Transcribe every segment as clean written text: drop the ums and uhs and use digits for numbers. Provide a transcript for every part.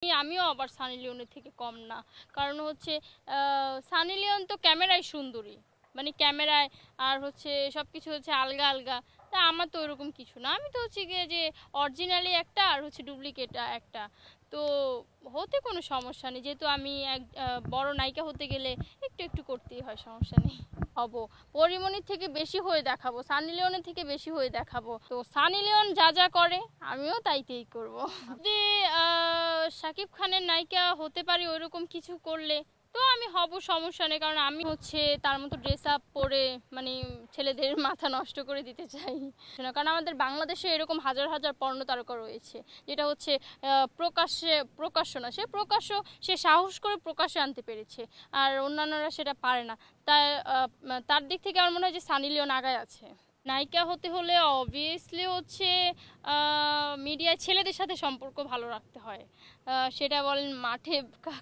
আমিও আবার সানি লিওনের থেকে কম না। কারণ হচ্ছে সানি লিওন তো ক্যামেরায় সুন্দরী, মানে ক্যামেরায় আর হচ্ছে সব কিছু হচ্ছে আলগা আলগা। তা আমার তো ওরকম কিছু না, আমি তো হচ্ছে গিয়ে যে অরিজিনালি একটা আর হচ্ছে ডুপ্লিকেট একটা। তো হতে কোনো সমস্যা নেই, যেহেতু আমি এক বড় নায়িকা হতে গেলে একটু একটু করতেই হয়, সমস্যা নেই। হব, পরিমণির থেকে বেশি হয়ে দেখাবো, সানি লিওনের থেকে বেশি হয়ে দেখাবো। তো সানি লিওন যা যা করে আমিও তাইতেই করব। যদি শাকিব খানের নায়িকা হতে পারি ওইরকম কিছু করলে তো আমি হব, সমস্যা নেই। কারণ আমি হচ্ছে তার মতো ড্রেস আপ পরে মানে ছেলেদের মাথা নষ্ট করে দিতে চাই না। কারণ আমাদের বাংলাদেশে এরকম হাজার হাজার পর্ণ তারকা রয়েছে, যেটা হচ্ছে প্রকাশ্য না, সে প্রকাশ্য, সে সাহস করে প্রকাশ্যে আনতে পেরেছে, আর অন্যান্যরা সেটা পারে না। তাই তার দিক থেকে আমার মনে হয় যে সানি লিওন আগায় আছে। নায়িকা হতে হলে অবভিয়াসলি হচ্ছে মিডিয়ায় ছেলেদের সাথে সম্পর্ক ভালো রাখতে হয়, সেটা বলেন মাঠে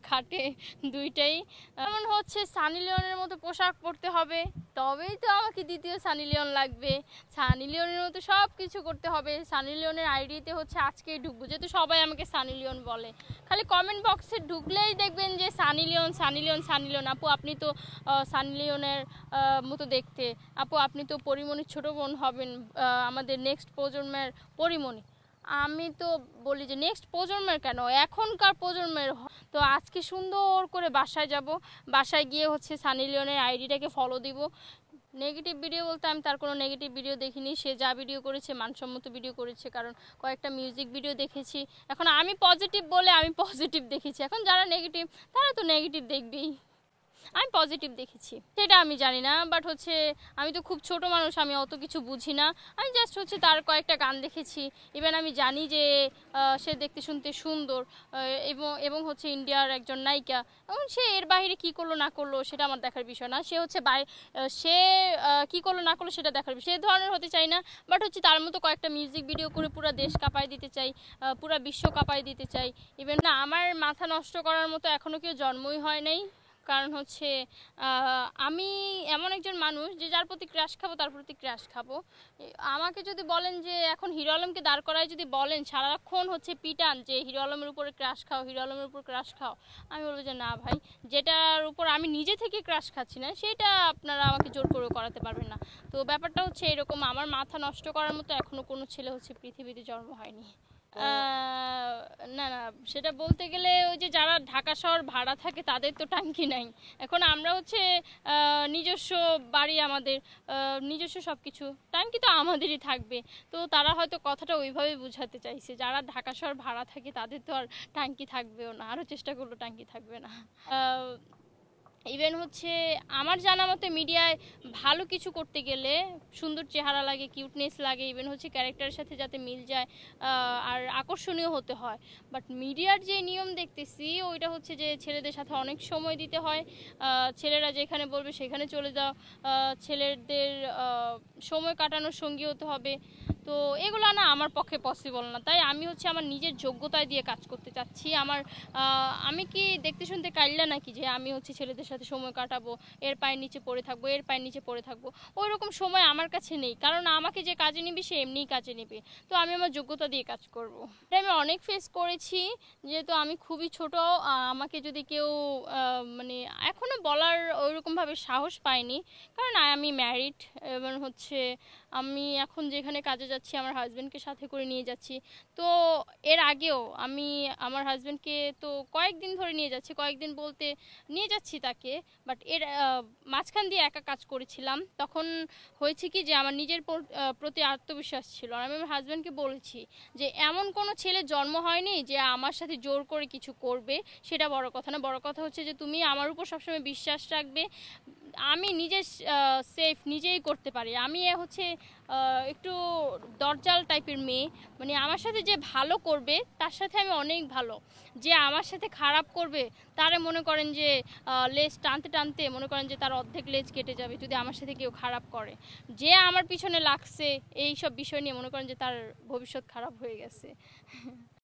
ঘাটে দুইটাই। যেমন হচ্ছে সানি লিওনের মতো পোশাক পরতে হবে, তবেই তো আমাকে দ্বিতীয় সানি লিওন লাগবে। সানি লিওনের মতো সব কিছু করতে হবে। সানি লিওনের আইডিতে হচ্ছে আজকেই ঢুকবো, যেহেতু সবাই আমাকে সানি লিওন বলে। খালি কমেন্ট বক্সে ঢুকলেই দেখবেন যে Sunny Leone Sunny Leone Sunny Leone. আপু আপনি তো সানি লিওনের মতো দেখতে, আপু আপনি তো পরিমণির ছোটো বোন হবেন, আমাদের নেক্সট প্রজন্মের পরিমণি। আমি তো বলি যে নেক্সট প্রজন্মের কেন, এখনকার প্রজন্মের। তো আজকে সুন্দর করে বাসায় যাব, বাসায় গিয়ে হচ্ছে সানি লিওনের আইডিটাকে ফলো দিব। নেগেটিভ ভিডিও বলতে আমি তার কোনো নেগেটিভ ভিডিও দেখিনি, সে যা ভিডিও করেছে মানসম্মত ভিডিও করেছে। কারণ কয়েকটা মিউজিক ভিডিও দেখেছি, এখন আমি পজিটিভ বলে আমি পজিটিভ দেখেছি, এখন যারা নেগেটিভ তারা তো নেগেটিভ দেখবেই। আমি পজিটিভ দেখেছি সেটা আমি জানি না, বাট হচ্ছে আমি তো খুব ছোট মানুষ, আমি অত কিছু বুঝি না। আমি জাস্ট হচ্ছে তার কয়েকটা গান দেখেছি। ইভেন আমি জানি যে সে দেখতে শুনতে সুন্দর, এবং হচ্ছে ইন্ডিয়ার একজন নায়িকা। এবং সে এর বাইরে কী করলো না করলো সেটা আমার দেখার বিষয় না। সে হচ্ছে সে কী করলো না করলো সেটা দেখার বিষয়, সে ধরনের হতে চাই না। বাট হচ্ছে তার মতো কয়েকটা মিউজিক ভিডিও করে পুরো দেশ কাঁপায় দিতে চাই, পুরো বিশ্ব কাঁপায় দিতে চাই। ইভেন না, আমার মাথা নষ্ট করার মতো এখনও কেউ জন্মই হয় নাই। কারণ হচ্ছে আমি এমন একজন মানুষ যে যার প্রতি ক্রাশ খাবো তার প্রতি ক্রাশ খাবো। আমাকে যদি বলেন যে এখন হিরো আলমকে দাঁড় করায় যদি বলেন সারাক্ষণ হচ্ছে পিটান যে হিরো আলমের উপরে ক্রাশ খাও, হিরো আলমের উপর ক্রাশ খাও, আমি বলবো যে না ভাই, যেটার উপর আমি নিজে থেকে ক্রাশ খাচ্ছি না সেটা আপনারা আমাকে জোর করে করাতে পারবেন না। তো ব্যাপারটা হচ্ছে এরকম, আমার মাথা নষ্ট করার মতো এখনও কোনো ছেলে হচ্ছে পৃথিবীতে জন্ম হয়নি। না না, সেটা বলতে গেলে ওই যে যারা ঢাকা শহর ভাড়া থাকে তাদের তো টাঙ্কি নাই। এখন আমরা হচ্ছে নিজস্ব বাড়ি, আমাদের নিজস্ব সব কিছু, টাঙ্কি তো আমাদেরই থাকবে। তো তারা হয়তো কথাটা ওইভাবে বোঝাতে চাইছে, যারা ঢাকা শহর ভাড়া থাকে তাদের তো আর টাঙ্কি থাকবেও না, আরও চেষ্টা করলেও টাঙ্কি থাকবে না। ইভেন হচ্ছে আমার জানা মতে মিডিয়ায় ভালো কিছু করতে গেলে সুন্দর চেহারা লাগে, কিউটনেস লাগে, ইভেন হচ্ছে ক্যারেক্টারের সাথে যাতে মিল যায়, আর আকর্ষণীয় হতে হয়। বাট মিডিয়ার যে নিয়ম দেখতেছি ওইটা হচ্ছে যে ছেলেদের সাথে অনেক সময় দিতে হয়, ছেলেরা যেখানে বলবে সেখানে চলে যাও, ছেলেদের সময় কাটানোর সঙ্গী হতে হবে। তো এগুলো না আমার পক্ষে পসিবল না, তাই আমি হচ্ছে আমার নিজের যোগ্যতায় দিয়ে কাজ করতে চাচ্ছি। আমি কি দেখতে শুনতে কাইল্লা নাকি যে আমি হচ্ছে ছেলেদের সাথে সময় কাটাবো, এর পায়ের নিচে পড়ে থাকবো, এর পায়ের নিচে পড়ে থাকবো, ওই রকম সময় আমার কাছে নেই। কারণ আমাকে যে কাজে নিবে সে এমনিই কাজে নেবে, তো আমি আমার যোগ্যতা দিয়ে কাজ করব। এটা আমি অনেক ফেস করেছি, যেহেতু আমি খুবই ছোট। আমাকে যদি কেউ মানে এখনও বলার ওইরকমভাবে সাহস পাইনি, কারণ আমি ম্যারিড, এবং হচ্ছে আমি এখন যেখানে কাজে যাচ্ছি আমার হাজব্যান্ডকে সাথে করে নিয়ে যাচ্ছি। তো এর আগেও আমি আমার হাজব্যান্ডকে তো কয়েকদিন ধরে নিয়ে যাচ্ছি, কয়েকদিন বলতে নিয়ে যাচ্ছি তাকে, বাট এর মাঝখান দিয়ে একা কাজ করেছিলাম। তখন হয়েছে কি যে আমার নিজের প্রতি আত্মবিশ্বাস ছিল, আর আমি আমার হাজব্যান্ডকে বলেছি যে এমন কোনো ছেলে জন্ম হয়নি যে আমার সাথে জোর করে কিছু করবে, সেটা বড় কথা না। বড় কথা হচ্ছে যে তুমি আমার উপর সবসময় বিশ্বাস রাখবে, আমি নিজে সেফ নিজেই করতে পারি। আমি হচ্ছে একটু দরজাল টাইপের মেয়ে, মানে আমার সাথে যে ভালো করবে তার সাথে আমি অনেক ভালো, যে আমার সাথে খারাপ করবে তারে মনে করেন যে লেজ টানতে টানতে মনে করেন যে তার অর্ধেক লেজ কেটে যাবে যদি আমার সাথে কেউ খারাপ করে। যে আমার পিছনে লাগছে এই সব বিষয় নিয়ে মনে করেন যে তার ভবিষ্যৎ খারাপ হয়ে গেছে।